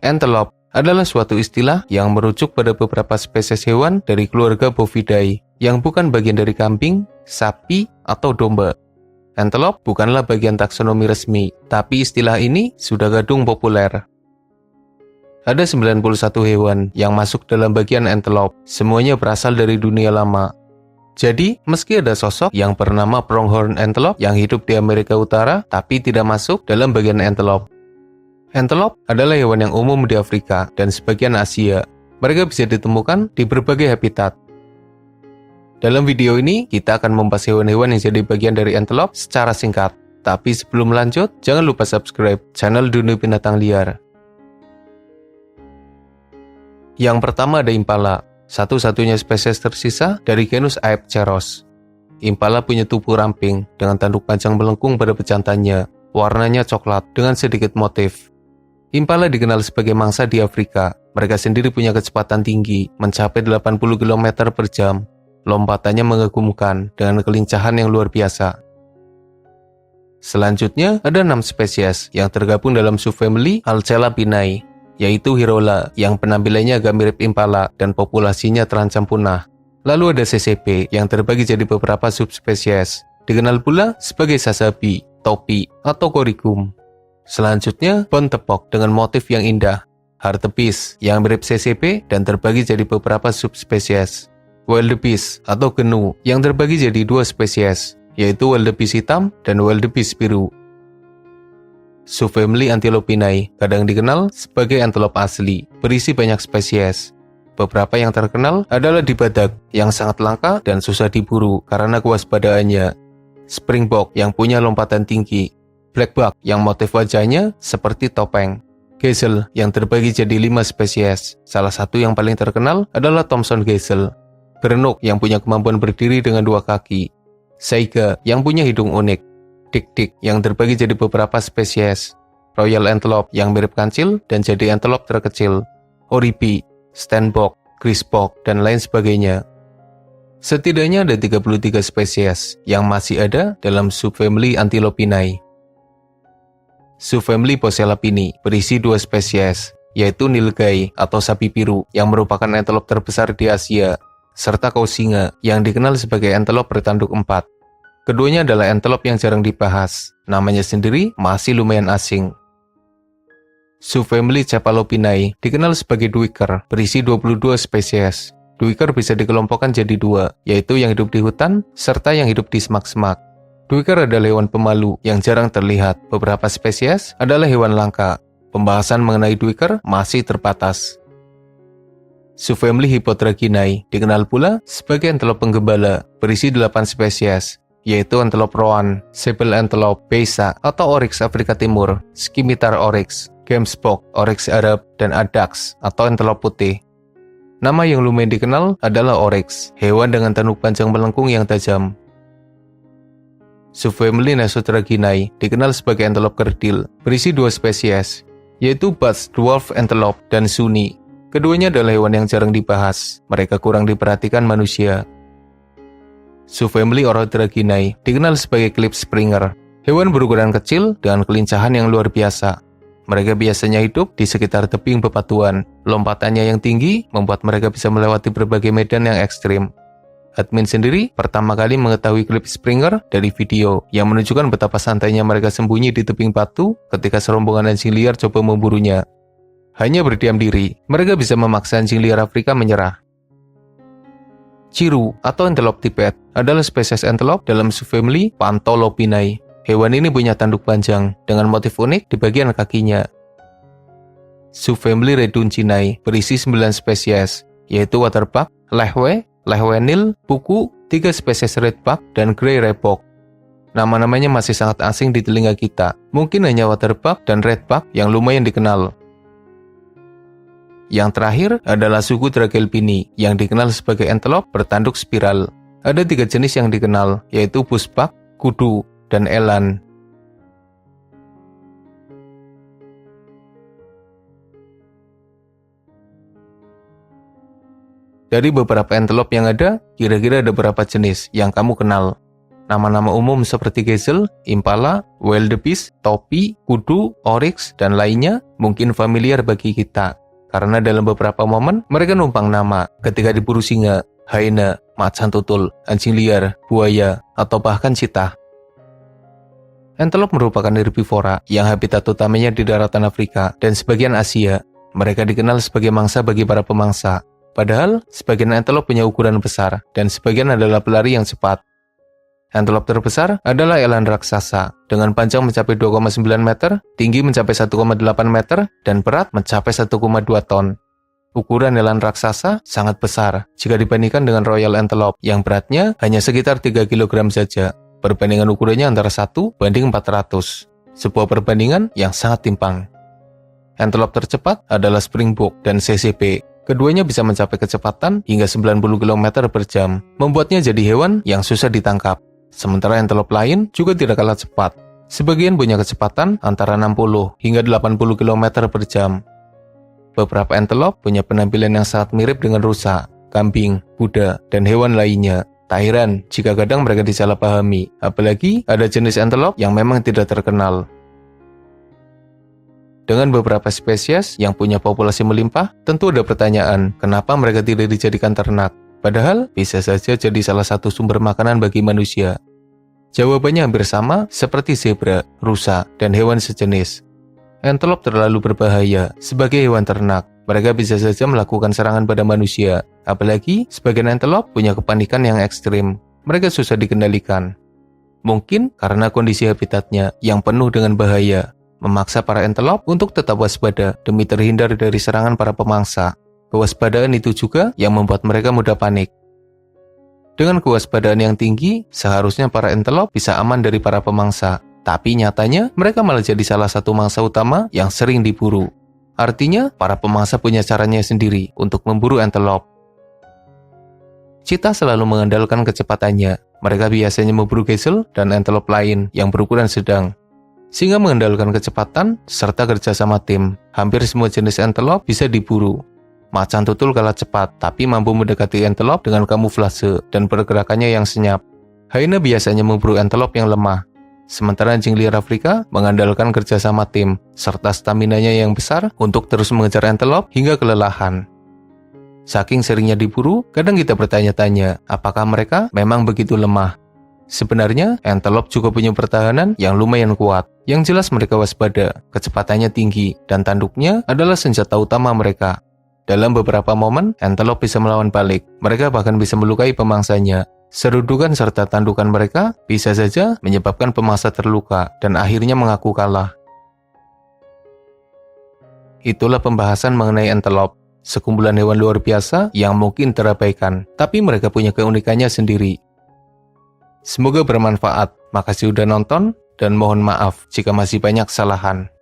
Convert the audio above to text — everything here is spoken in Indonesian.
Antelope adalah suatu istilah yang merujuk pada beberapa spesies hewan dari keluarga Bovidae yang bukan bagian dari kambing, sapi, atau domba. Antelope bukanlah bagian taksonomi resmi, tapi istilah ini sudah kadung populer. Ada 91 hewan yang masuk dalam bagian antelope, semuanya berasal dari dunia lama. Jadi, meski ada sosok yang bernama pronghorn antelope yang hidup di Amerika Utara, tapi tidak masuk dalam bagian antelope. Antelope adalah hewan yang umum di Afrika dan sebagian Asia. Mereka bisa ditemukan di berbagai habitat. Dalam video ini, kita akan membahas hewan-hewan yang jadi bagian dari antelope secara singkat. Tapi sebelum lanjut, jangan lupa subscribe channel Dunia Binatang Liar. Yang pertama ada impala, satu-satunya spesies tersisa dari genus Aepceros. Impala punya tubuh ramping dengan tanduk panjang melengkung pada bejantannya. Warnanya coklat dengan sedikit motif. Impala dikenal sebagai mangsa di Afrika. Mereka sendiri punya kecepatan tinggi, mencapai 80 km per jam. Lompatannya mengagumkan dengan kelincahan yang luar biasa. Selanjutnya, ada 6 spesies yang tergabung dalam subfamili Alchelapinae, yaitu Hirola yang penampilannya agak mirip impala dan populasinya terancam punah. Lalu ada CCP yang terbagi jadi beberapa subspesies, dikenal pula sebagai sasabi, topi, atau korigum. Selanjutnya, bontepok dengan motif yang indah, hartebeest yang mirip CCP dan terbagi jadi beberapa subspesies, wildebeest atau gnu yang terbagi jadi 2 spesies, yaitu wildebeest hitam dan wildebeest biru. Subfamili Antilopinae kadang dikenal sebagai antelope asli, berisi banyak spesies. Beberapa yang terkenal adalah dibadak yang sangat langka dan susah diburu karena kewaspadaannya, springbok yang punya lompatan tinggi, blackbuck yang motif wajahnya seperti topeng, gazelle yang terbagi jadi 5 spesies. Salah satu yang paling terkenal adalah Thomson gazelle, berenuk yang punya kemampuan berdiri dengan 2 kaki, saiga yang punya hidung unik, dik-dik yang terbagi jadi beberapa spesies, royal antelope yang mirip kancil dan jadi antelope terkecil, oribi, steinbok, griesbok, dan lain sebagainya. Setidaknya ada 33 spesies yang masih ada dalam subfamili Antilopinae. Subfamili Poselapini berisi 2 spesies, yaitu nilgai atau sapi biru yang merupakan antelope terbesar di Asia, serta Causinga yang dikenal sebagai antelope bertanduk 4. Keduanya adalah antelope yang jarang dibahas, namanya sendiri masih lumayan asing. Subfamili Cephalopinae dikenal sebagai duiker, berisi 22 spesies. Duiker bisa dikelompokkan jadi 2, yaitu yang hidup di hutan serta yang hidup di semak-semak. Duiker adalah hewan pemalu yang jarang terlihat. Beberapa spesies adalah hewan langka. Pembahasan mengenai duiker masih terbatas. Subfamili Hippotrachinae dikenal pula sebagai antelope penggembala, berisi 8 spesies, yaitu antelope roan, sable antelope, beisa atau oryx Afrika Timur, scimitar oryx, gamespok, oryx Arab, dan addax atau antelope putih. Nama yang lumayan dikenal adalah oryx, hewan dengan tanduk panjang melengkung yang tajam. Subfamili Nassotraginae dikenal sebagai antelope kerdil, berisi 2 spesies, yaitu Bats dwarf antelope dan Sunni. Keduanya adalah hewan yang jarang dibahas, mereka kurang diperhatikan manusia. Subfamili Orodraginae dikenal sebagai klipspringer, hewan berukuran kecil dengan kelincahan yang luar biasa. Mereka biasanya hidup di sekitar tebing bebatuan. Lompatannya yang tinggi membuat mereka bisa melewati berbagai medan yang ekstrim. Admin sendiri pertama kali mengetahui klipspringer dari video yang menunjukkan betapa santainya mereka sembunyi di tebing batu ketika serombongan anjing liar coba memburunya. Hanya berdiam diri, mereka bisa memaksa anjing liar Afrika menyerah. Chiru atau antelope Tibet adalah spesies antelope dalam subfamili Pantolopinae. Hewan ini punya tanduk panjang dengan motif unik di bagian kakinya. Subfamili Reduncinae berisi 9 spesies, yaitu waterbuck, lehwe, lehwenil, puku, 3 spesies redbuck, dan grey rebok. Nama-namanya masih sangat asing di telinga kita, mungkin hanya waterbuck dan redbuck yang lumayan dikenal. Yang terakhir adalah suku Tragelpini yang dikenal sebagai antelope bertanduk spiral. Ada 3 jenis yang dikenal, yaitu bushbuck, kudu, dan eland. Dari beberapa antelope yang ada, kira-kira ada berapa jenis yang kamu kenal? nama-nama umum seperti gazelle, impala, wildebeest, topi, kudu, oryx, dan lainnya mungkin familiar bagi kita. Karena dalam beberapa momen, mereka numpang nama ketika diburu singa, hyena, macan tutul, anjing liar, buaya, atau bahkan cheetah. Antelope merupakan herbivora yang habitat utamanya di daratan Afrika dan sebagian Asia. Mereka dikenal sebagai mangsa bagi para pemangsa. Padahal, sebagian antelope punya ukuran besar, dan sebagian adalah pelari yang cepat. Antelope terbesar adalah eland raksasa, dengan panjang mencapai 2,9 meter, tinggi mencapai 1,8 meter, dan berat mencapai 1,2 ton. Ukuran eland raksasa sangat besar jika dibandingkan dengan royal antelope yang beratnya hanya sekitar 3 kg saja. Perbandingan ukurannya antara 1 banding 400. Sebuah perbandingan yang sangat timpang. Antelope tercepat adalah springbok dan CCP. Keduanya bisa mencapai kecepatan hingga 90 km per jam, membuatnya jadi hewan yang susah ditangkap. Sementara antelope lain juga tidak kalah cepat. Sebagian punya kecepatan antara 60 hingga 80 km per jam. Beberapa antelope punya penampilan yang sangat mirip dengan rusa, kambing, kuda, dan hewan lainnya. Tak heran jika kadang mereka disalahpahami, apalagi ada jenis antelope yang memang tidak terkenal. Dengan beberapa spesies yang punya populasi melimpah, tentu ada pertanyaan, kenapa mereka tidak dijadikan ternak? Padahal, bisa saja jadi salah satu sumber makanan bagi manusia. Jawabannya hampir sama seperti zebra, rusa, dan hewan sejenis. Antelope terlalu berbahaya sebagai hewan ternak. Mereka bisa saja melakukan serangan pada manusia. Apalagi, sebagian antelope punya kepanikan yang ekstrim. Mereka susah dikendalikan. Mungkin karena kondisi habitatnya yang penuh dengan bahaya, memaksa para antelope untuk tetap waspada demi terhindar dari serangan para pemangsa. Kewaspadaan itu juga yang membuat mereka mudah panik. Dengan kewaspadaan yang tinggi, seharusnya para antelope bisa aman dari para pemangsa. Tapi nyatanya, mereka malah jadi salah satu mangsa utama yang sering diburu. Artinya, para pemangsa punya caranya sendiri untuk memburu antelope. Cheetah selalu mengandalkan kecepatannya. Mereka biasanya memburu gazelle dan antelope lain yang berukuran sedang. Sehingga mengandalkan kecepatan serta kerjasama tim, hampir semua jenis antelope bisa diburu. Macan tutul kalah cepat, tapi mampu mendekati antelope dengan kamuflase dan pergerakannya yang senyap. Hyena biasanya memburu antelope yang lemah. Sementara anjing liar Afrika mengandalkan kerjasama tim, serta staminanya yang besar untuk terus mengejar antelope hingga kelelahan. Saking seringnya diburu, kadang kita bertanya-tanya, apakah mereka memang begitu lemah? Sebenarnya, antelope juga punya pertahanan yang lumayan kuat. Yang jelas mereka waspada, kecepatannya tinggi, dan tanduknya adalah senjata utama mereka. Dalam beberapa momen, antelope bisa melawan balik. Mereka bahkan bisa melukai pemangsanya. Serudukan serta tandukan mereka bisa saja menyebabkan pemangsa terluka dan akhirnya mengaku kalah. Itulah pembahasan mengenai antelope. Sekumpulan hewan luar biasa yang mungkin terabaikan, tapi mereka punya keunikannya sendiri. Semoga bermanfaat. Makasih udah nonton, dan mohon maaf jika masih banyak kesalahan.